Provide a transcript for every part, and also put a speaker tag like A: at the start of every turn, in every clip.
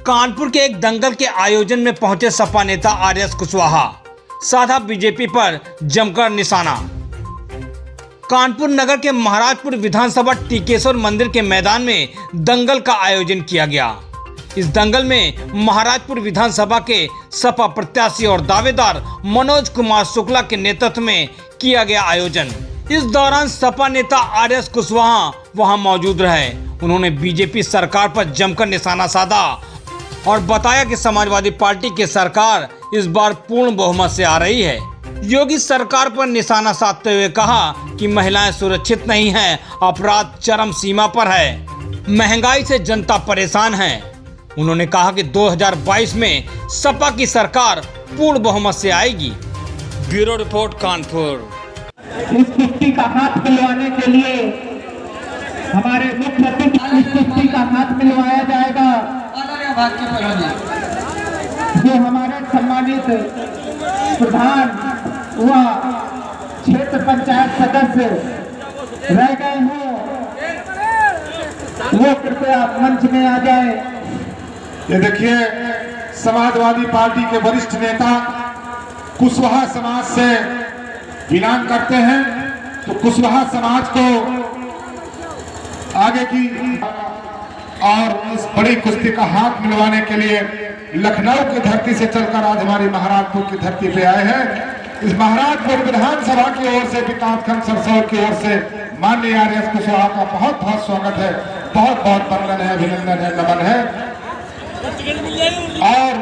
A: कानपुर के एक दंगल के आयोजन में पहुंचे सपा नेता आरएस कुशवाहा, साधा बीजेपी पर जमकर निशाना। कानपुर नगर के महाराजपुर विधानसभा टीकेश्वर मंदिर के मैदान में दंगल का आयोजन किया गया। इस दंगल में महाराजपुर विधानसभा के सपा प्रत्याशी और दावेदार मनोज कुमार शुक्ला के नेतृत्व में किया गया आयोजन। इस दौरान सपा नेता आरएस कुशवाहा वहां मौजूद रहे। उन्होंने बीजेपी सरकार पर जमकर निशाना साधा और बताया कि समाजवादी पार्टी की सरकार इस बार पूर्ण बहुमत से आ रही है। योगी सरकार पर निशाना साधते हुए कहा कि महिलाएं सुरक्षित नहीं हैं, अपराध चरम सीमा पर है, महंगाई से जनता परेशान है। उन्होंने कहा कि 2022 में सपा की सरकार पूर्ण बहुमत से आएगी। Bureau report Kanpur.
B: इस कुश्ती का हाथ मिलवाने के लिए हमारे मुख्य अतिथि इस कुश्ती का हाथ मिलवाया जाएगा। जो हमारे सम्मानित प्रधान व क्षेत्र पंचायत सदस्य रह गए हों, वो कृपया मंच में आ जाए।
C: ये देखिए, समाजवादी पार्टी के वरिष्ठ नेता कुशवाहा समाज से बिलोंग करते हैं, तो कुशवाहा समाज को आगे की और इस बड़ी कुश्ती का हाथ मिलवाने के लिए लखनऊ की धरती से चलकर आज हमारी महाराजपुर की धरती पे आए हैं। इस महाराजपुर विधानसभा की ओर से, विकासखंड सरसौर की ओर से माननीय आरएस कुशवाहा का बहुत बहुत स्वागत है, बहुत बहुत वंदन है, अभिनंदन है, नमन है। और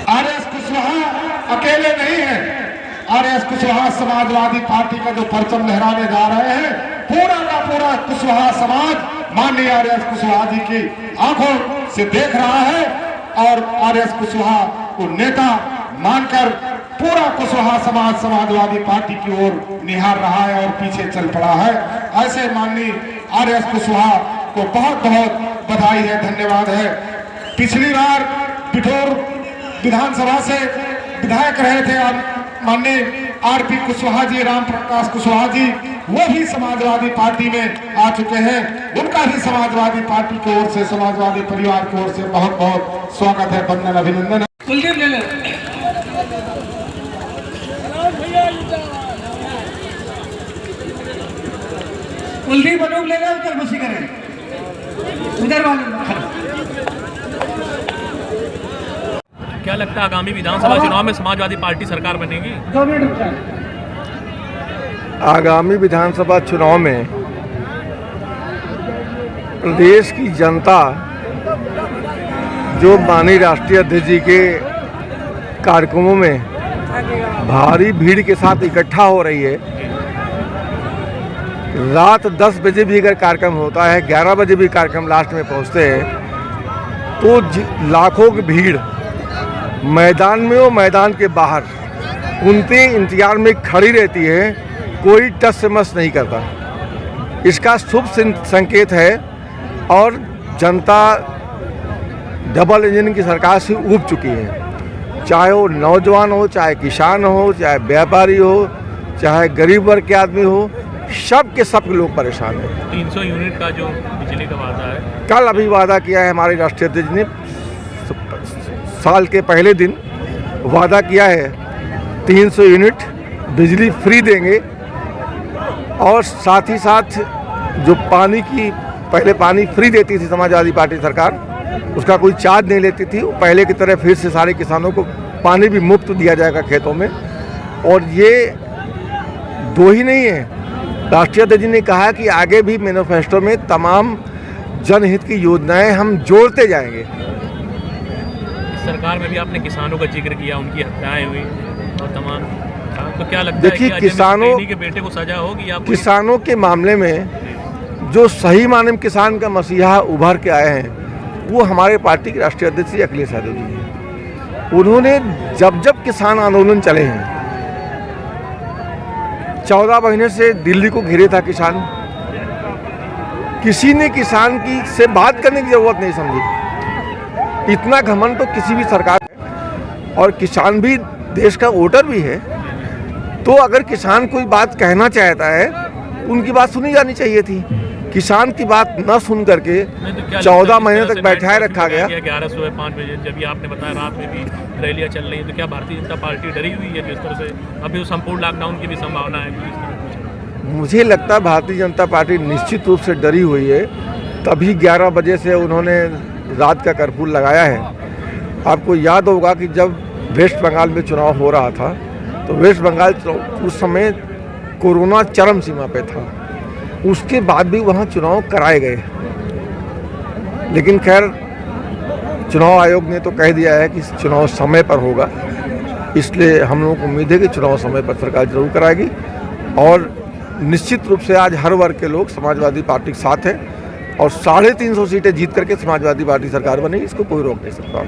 C: आरएस कुशवाहा अकेले नहीं है। आरएस कुशवाहा समाजवादी पार्टी का जो परचम लहराने जा रहे हैं, पूरा का पूरा कुशवाहा समाज माननीय आरएस कुशवाहा जी की आंखों से देख रहा है और आरएस कुशवाहा को नेता मानकर पूरा कुशवाहा समाज समाजवादी पार्टी की ओर निहार रहा है और पीछे चल पड़ा है। ऐसे माननीय आरएस कुशवाहा को बहुत बहुत बधाई है, धन्यवाद है। पिछली बार पिठोर विधानसभा से विधायक रहे थे माननीय आरपी कुशवाहा जी, राम प्रकाश कुशवाहा जी, वो भी समाजवादी पार्टी में आ चुके हैं। उनका भी समाजवादी पार्टी की ओर से, समाजवादी परिवार की ओर से बहुत बहुत स्वागत है, वंदन, अभिनंदन है।
B: कुलदीप ले लो। कुलदीप अनूप ले लो, उधर बसी करें, उधर वाले।
D: क्या लगता है आगामी विधानसभा चुनाव में समाजवादी पार्टी सरकार बनेगी?
B: 2 मिनट।
E: आगामी विधानसभा चुनाव में प्रदेश की जनता जो माननीय राष्ट्रीय अध्यक्ष जी के कार्यक्रमों में भारी भीड़ के साथ इकट्ठा हो रही है, रात 10 बजे भी अगर कार्यक्रम होता है, 11 बजे भी कार्यक्रम लास्ट में पहुंचते हैं, तो लाखों की भीड़ मैदान में और मैदान के बाहर उनके इंतजार में खड़ी रहती है, कोई टस से मस नहीं करता। इसका शुभ संकेत है और जनता डबल इंजन की सरकार से ऊब चुकी है। चाहे वो नौजवान हो, चाहे किसान हो, चाहे व्यापारी हो, चाहे गरीब वर्ग के आदमी हो, सब के सब लोग परेशान हैं।
D: 300 यूनिट का जो बिजली का वादा है,
E: कल अभी वादा किया है हमारे राष्ट्रीय अध्यक्ष ने, साल के पहले दिन वादा किया है 300 यूनिट बिजली फ्री देंगे। और साथ ही साथ जो पानी की, पहले पानी फ्री देती थी समाजवादी पार्टी सरकार, उसका कोई चार्ज नहीं लेती थी, पहले की तरह फिर से सारे किसानों को पानी भी मुफ्त दिया जाएगा खेतों में। और ये दो ही नहीं है, राष्ट्रीय अध्यक्ष ने कहा कि आगे भी मैनिफेस्टो में तमाम जनहित की योजनाएं हम जोड़ते जाएंगे।
D: सरकार में भी आपने किसानों का जिक्र किया, उनकी हत्याएं हुई और तमाम, तो क्या लगता
E: देखिए,
D: है कि
E: किसानों
D: के बेटे को सजा होगी या
E: किसानों के मामले में जो सही माने में किसान का मसीहा उभर के आए हैं, वो हमारे पार्टी के राष्ट्रीय अध्यक्ष श्री अखिलेश यादव जी हैं। उन्होंने जब जब किसान आंदोलन चले हैं, 14 महीने से दिल्ली को घेरे था किसान, किसी ने किसान की से बात करने की जरूरत नहीं समझी। इतना घमंड तो किसी भी सरकार है, और किसान भी देश का वोटर भी है, तो अगर किसान कोई बात कहना चाहता है, उनकी बात सुनी जानी चाहिए थी। किसान की बात न सुन करके 14 महीने तक बैठाए रखा गया।
D: 11 सुबह 5 बजे जब ये आपने बताया रात में भी रैलियां चल रही हैं, तो क्या भारतीय जनता पार्टी डरी हुई है जिस तरह से अभी तो संपूर्ण लॉकडाउन की भी संभावना है?
E: मुझे लगता है भारतीय जनता पार्टी निश्चित रूप से डरी हुई है, तभी 11 बजे से उन्होंने रात का कर्फ्यू लगाया है। आपको याद होगा कि जब वेस्ट बंगाल में चुनाव हो रहा था तो वेस्ट बंगाल उस समय कोरोना चरम सीमा पे था, उसके बाद भी वहाँ चुनाव कराए गए। लेकिन खैर चुनाव आयोग ने तो कह दिया है कि चुनाव समय पर होगा, इसलिए हम लोगों को उम्मीद है कि चुनाव समय पर सरकार जरूर कराएगी। और निश्चित रूप से आज हर वर्ग के लोग समाजवादी पार्टी के साथ हैं और 350 सीटें जीत करके समाजवादी पार्टी सरकार बनेगी, इसको कोई रोक नहीं सकता।